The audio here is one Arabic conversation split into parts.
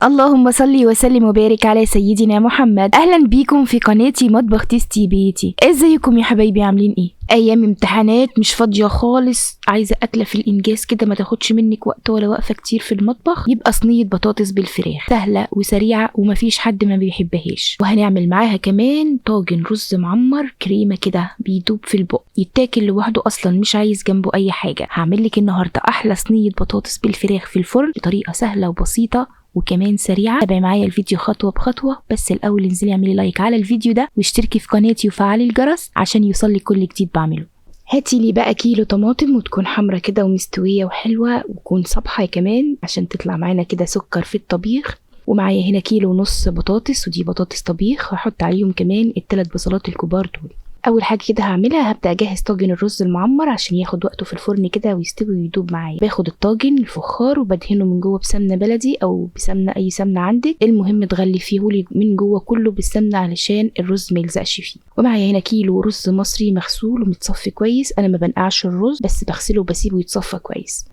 اللهم صل وسلم وبارك على سيدنا محمد. اهلا بيكم في قناتي مطبخ تيستي بيتي. ازيكم يا حبايبي، عاملين ايه؟ ايام امتحانات، مش فاضيه خالص، عايزه اكله في الانجاز كده ما تاخدش منك وقت ولا وقفه كتير في المطبخ. يبقى صينيه بطاطس بالفراخ سهله وسريعه ومفيش حد ما بيحبهاش، وهنعمل معاها كمان طاجن رز معمر كريمه كده بيدوب في البق، يتاكل لوحده اصلا مش عايز جنبه اي حاجه. هعمل لك النهارده احلى صينيه بطاطس بالفراخ في الفرن بطريقه سهله وبسيطه وكمان سريعه. تابعي معايا الفيديو خطوه بخطوه، بس الاول انزلي اعملي لايك على الفيديو ده واشتركي في قناتي وفعلي الجرس عشان يوصلك كل جديد بعمله. هاتي لي بقى كيلو طماطم وتكون حمرا كده ومستويه وحلوه وتكون صبحه كمان عشان تطلع معانا كده سكر في الطبيخ. ومعايا هنا كيلو ونص بطاطس، ودي بطاطس طبيخ، هحط عليهم كمان ال3 بصلات الكبار دول. اول حاجه كده هعملها، هبدا اجهز طاجن الرز المعمر عشان ياخد وقته في الفرن كده ويستوي ويدوب معايا. باخد الطاجن الفخار وبدهنه من جوه بسمنه بلدي او بسمنه اي سمنه عندك، المهم تغلفيه لي من جوه كله بالسمنه علشان الرز ما يلزقش فيه. ومعايا هنا كيلو رز مصري مغسول ومتصفي كويس، انا ما بنقعش الرز بس بغسله وبسيبه يتصفى كويس.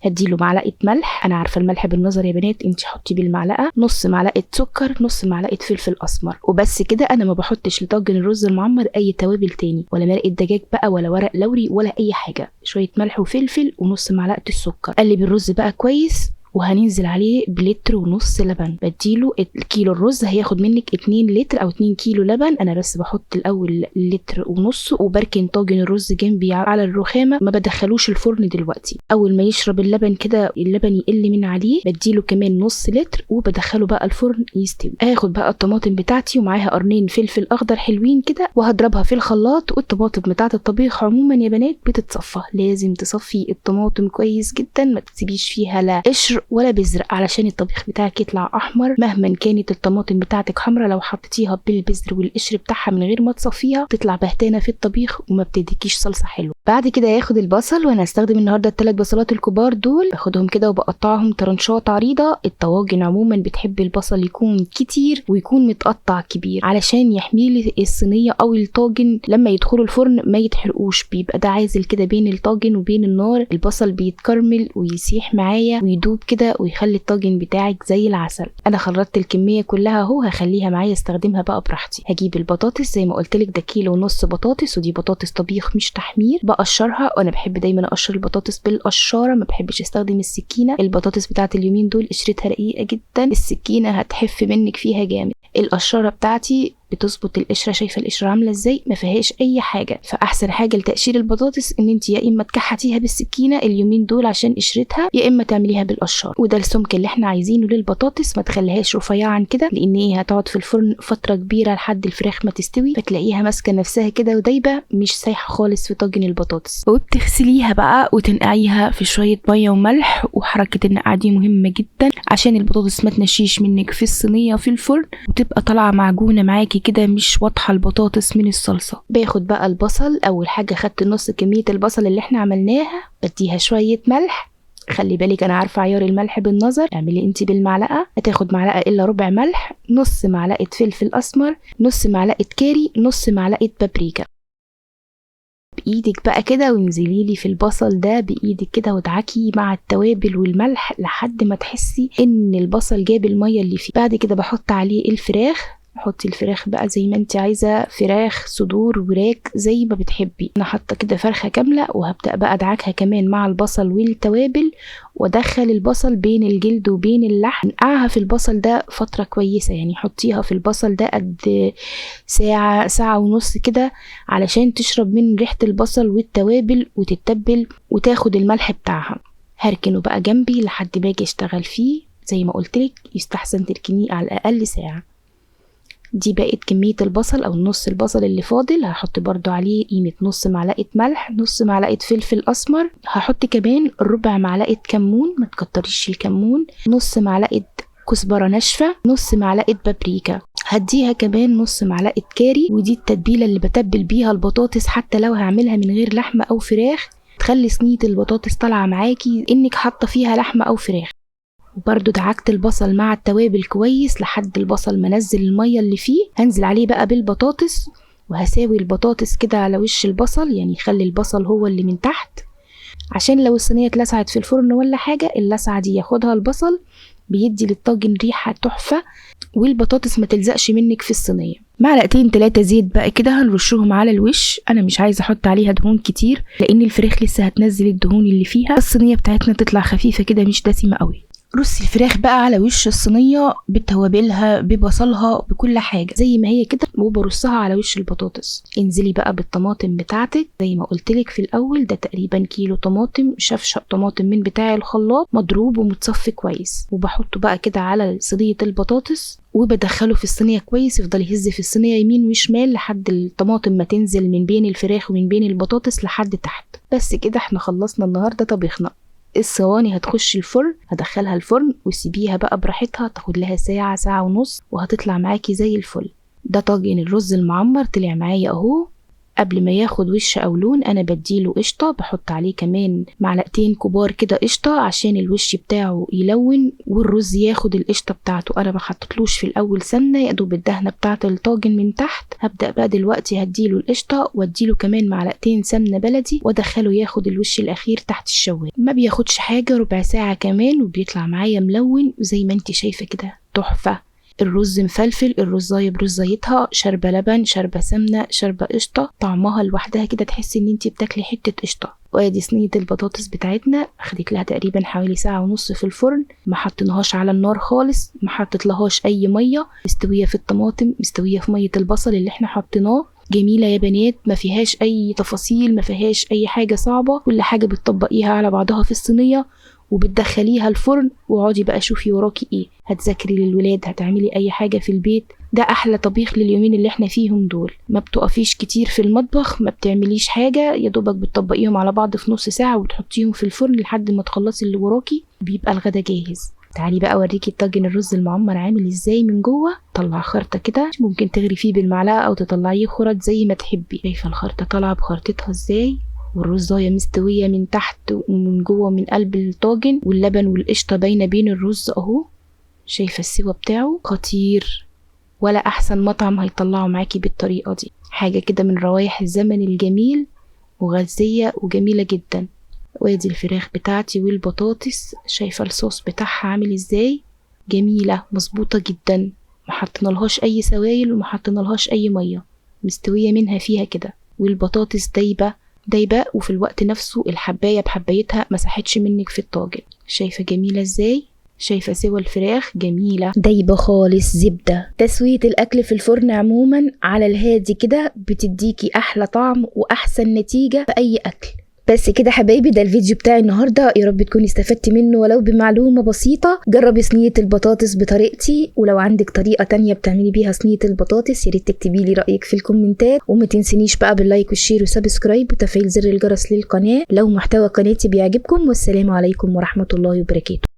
هديله معلقه ملح، انا عارفه الملح بالنظر يا بنات، انت حطي بالمعلقه، نص معلقه سكر، نص معلقه فلفل اسمر، وبس كده. انا ما بحطش لطاجن الرز المعمر اي توابل تاني، ولا مرقه دجاج بقى ولا ورق لوري ولا اي حاجه، شويه ملح وفلفل ونص معلقه السكر. قلب الرز بقى كويس وهننزل عليه بلتر ونص لبن. بديله الكيلو الرز هياخد منك 2 لتر او 2 كيلو لبن، انا بس بحط الاول لتر ونص وبركن طاجن الرز جنبي على الرخامه، ما بدخلوش الفرن دلوقتي. اول ما يشرب اللبن كده، اللبن يقل من عليه، بديله كمان نص لتر وبدخله بقى الفرن يستوي. هاخد بقى الطماطم بتاعتي ومعاها قرنين فلفل اخضر حلوين كده وهضربها في الخلاط. والطماطم بتاعه الطبيخ عموما يا بنات بتتصفى، لازم تصفي الطماطم كويس جدا، ما تسيبيش فيها لا قشر ولا بذر علشان الطبيخ بتاعك يطلع احمر. مهما كانت الطماطم بتاعتك حمرا، لو حطيتيها بالبذر والقشر بتاعها من غير ما تصفيها تطلع بهتانه في الطبيخ وما بتديكيش صلصه حلوه. بعد كده هاخد البصل، وانا هستخدم النهارده ال3 بصلات الكبار دول، باخدهم كده وبقطعهم طرنشات عريضه. الطواجن عموما بتحب البصل يكون كتير ويكون متقطع كبير علشان يحميلي الصينيه او الطاجن لما يدخلوا الفرن ما يتحرقوش، بيبقى ده عازل كده بين الطاجن وبين النار، البصل بيتكرمل ويسيح معايا ويدوب كده ويخلي الطاجن بتاعك زي العسل. انا خلطت الكميه كلها اهو، هخليها معايا استخدمها بقى براحتي. هجيب البطاطس زي ما قلت لك، ده كيلو ونص بطاطس، ودي بطاطس طبيخ مش تحمير. بقشرها، وانا بحب دايما اقشر البطاطس بالقشاره، ما بحبش استخدم السكينه. البطاطس بتاعت اليومين دول قشرتها رقيقه جدا، السكينه هتحف منك فيها جامد. القشاره بتاعتي بتظبط القشره، شايفه القشره عامله ازاي، ما فيهاش اي حاجه. فاحسن حاجه لتقشير البطاطس ان انت يا اما تكحتيها بالسكينه اليومين دول عشان قشرتها، يا اما تعمليها بالقشار. وده السمك اللي احنا عايزينه للبطاطس، ما تخليهاش رفيعه كده، لان هي هتقعد في الفرن فتره كبيره لحد الفراخ ما تستوي، فتلاقيها ماسكه نفسها كده ودايبه مش سايحه خالص في طاجن البطاطس. وبتغسليها بقى وتنقعيها في شويه ميه وملح، وحركه النقع دي مهمه جدا عشان البطاطس ما تنشيش منك في الصينيه في الفرن وتبقى طالعه معجونه معاكي كده مش واضحه البطاطس من الصلصه. باخد بقى البصل، اول حاجه خدت نص كميه البصل اللي احنا عملناها، بديها شويه ملح. خلي بالك انا عارفه عيار الملح بالنظر، اعملي انت بالمعلقه. هتاخد معلقه الا ربع ملح، نص معلقه فلفل اسمر، نص معلقه كاري، نص معلقه بابريكا. بايدك بقى كده وانزلي لي في البصل ده بايدك كده وادعكي مع التوابل والملح لحد ما تحسي ان البصل جاب الميه اللي فيه. بعد كده بحط عليه الفراخ. حطي الفراخ بقى زي ما انت عايزه، فراخ، صدور، وراك، زي ما بتحبي. انا حاطه كده فرخه كامله، وهبدا بقى ادعكها كمان مع البصل والتوابل، وادخل البصل بين الجلد وبين اللحم. نقعها في البصل ده فتره كويسه، يعني حطيها في البصل ده قد ساعه، ساعه ونص كده، علشان تشرب من ريحه البصل والتوابل وتتبل وتاخد الملح بتاعها. هركنه بقى جنبي لحد ما اجي اشتغل فيه. زي ما قلتلك يستحسن تركنيه على الاقل ساعه. دي بقت كمية البصل او نص البصل اللي فاضل. هحط برضو عليه قيمة نص معلقة ملح، نص معلقة فلفل اسمر، هحط كمان ربع معلقة كمون، ما تكتريش الكمون، نص معلقة كزبرة ناشفة، نص معلقة بابريكا، هديها كمان نص معلقة كاري. ودي التتبيلة اللي بتبل بيها البطاطس، حتى لو هعملها من غير لحمة او فراخ تخلي صينية البطاطس طالعة معاكي انك حاطة فيها لحمة او فراخ. وبرده دعكت البصل مع التوابل كويس لحد البصل ما نزل الميه اللي فيه. هنزل عليه بقى بالبطاطس، وهساوي البطاطس كده على وش البصل، يعني خلي البصل هو اللي من تحت، عشان لو الصينيه اتلسعت في الفرن ولا حاجه اللسعه دي ياخدها البصل بيدي للطاجن ريحة تحفة، والبطاطس ما تلزقش منك في الصينية. معلقتين 3 زيت بقى كده هنرشهم على الوش. انا مش عايزة احط عليها دهون كتير لان الفراخ لسه هتنزل الدهون اللي فيها، الصينية بتاعتنا تطلع خفيفة كده مش دسمة قوي. رصي الفراخ بقى على وش الصينية بتوابلها ببصلها بكل حاجة زي ما هي كده، وبرصها على وش البطاطس. انزلي بقى بالطماطم بتاعتك زي ما قلتلك في الاول، ده تقريبا كيلو طماطم، شفشق طماطم من بتاع الخلاط مضروب ومتصفي كويس، وبحطه بقى كده على صينية البطاطس وبدخله في الصينية كويس. يفضل يهز في الصينية يمين وشمال لحد الطماطم ما تنزل من بين الفراخ ومن بين البطاطس لحد تحت. بس كده احنا خلصنا النهاردة طبيخنا. الصواني هتخش الفرن، هدخلها الفرن وسيبيها بقى براحتها، تاخد لها ساعة، ساعة ونص، وهتطلع معاكي زي الفل. ده طاجن الرز المعمر طلع معايا اهو. قبل ما ياخد وش او لون انا بديله قشطة، بحط عليه كمان معلقتين كبار كده قشطة عشان الوش بتاعه يلون والرز ياخد القشطة بتاعته. انا ما حطيتلوش في الاول سمنة، يا دوب الدهنة بتاعه الطاجن من تحت. هبدأ بقى دلوقتي هديله القشطة واديله كمان معلقتين سمنة بلدي وادخله ياخد الوش الاخير تحت الشوايه. ما بياخدش حاجة، ربع ساعة كمان وبيطلع معايا ملون زي ما انت شايفة كده، تحفة. الرز مفلفل، الرزايه برزايتها، شاربه لبن، شاربه سمنه، شاربه قشطه، طعمها لوحدها كده تحسي ان انتي بتاكلي حته قشطه. وادي صينيه البطاطس بتاعتنا، خدت لها تقريبا حوالي ساعه ونص في الفرن، ما حطيناهاش على النار خالص، ما حطيت لهاش اي ميه، مستويه في الطماطم، مستويه في ميه البصل اللي احنا حطيناه. جميله يا بنات، ما فيهاش اي تفاصيل، ما فيهاش اي حاجه صعبه، كل حاجه بتطبقيها على بعضها في الصينيه وبتدخليها الفرن. واقعدي بقى شوفي وراكي ايه، هتذاكري للولاد، هتعملي اي حاجه في البيت. ده احلى طبيخ لليومين اللي احنا فيهم دول. ما بتقفيش كتير في المطبخ، ما بتعمليش حاجه، يا دوبك بتطبقيهم على بعض في نص ساعه وتحطيهم في الفرن لحد ما تخلصي اللي وراكي، بيبقى الغدا جاهز. تعالي بقى اوريكي الطاجن الرز المعمر عامل ازاي من جوه. طلع خرطه كده، ممكن تغري فيه بالمعلقه او تطلعيه خرط زي ما تحبي. شايفه الخرطه طالعه بخرطتها ازاي، والرزايه مستويه من تحت ومن جوه من قلب الطاجن، واللبن والقشطه باينه بين الرز اهو. شايفه السوا بتاعه خطير، ولا احسن مطعم هيطلعه معاكي بالطريقه دي. حاجه كده من روايح الزمن الجميل، وغذيه وجميله جدا. وادي الفراخ بتاعتي والبطاطس، شايفه الصوص بتاعها عامل ازاي، جميله مظبوطه جدا، ما حطينالهاش اي سوائل وما حطينالهاش اي ميه، مستويه منها فيها كده. والبطاطس دايبه وفي الوقت نفسه الحبايه بحبايتها مسحتش منك في الطاجن. شايفه جميله ازاي، شايفه سوى الفراخ جميله دايبه خالص زبده. تسويه الاكل في الفرن عموما على الهادي كده بتديكي احلى طعم واحسن نتيجه في اي اكل. بس كده حبايبي، ده الفيديو بتاعي النهارده، يا رب تكوني استفدتي منه ولو بمعلومه بسيطه. جربي صينيه البطاطس بطريقتي، ولو عندك طريقه تانية بتعملي بيها صينيه البطاطس يا ريت تكتبي لي رايك في الكومنتات. وما تنسينيش بقى باللايك والشير وسبسكرايب وتفعيل زر الجرس للقناه لو محتوى قناتي بيعجبكم. والسلام عليكم ورحمه الله وبركاته.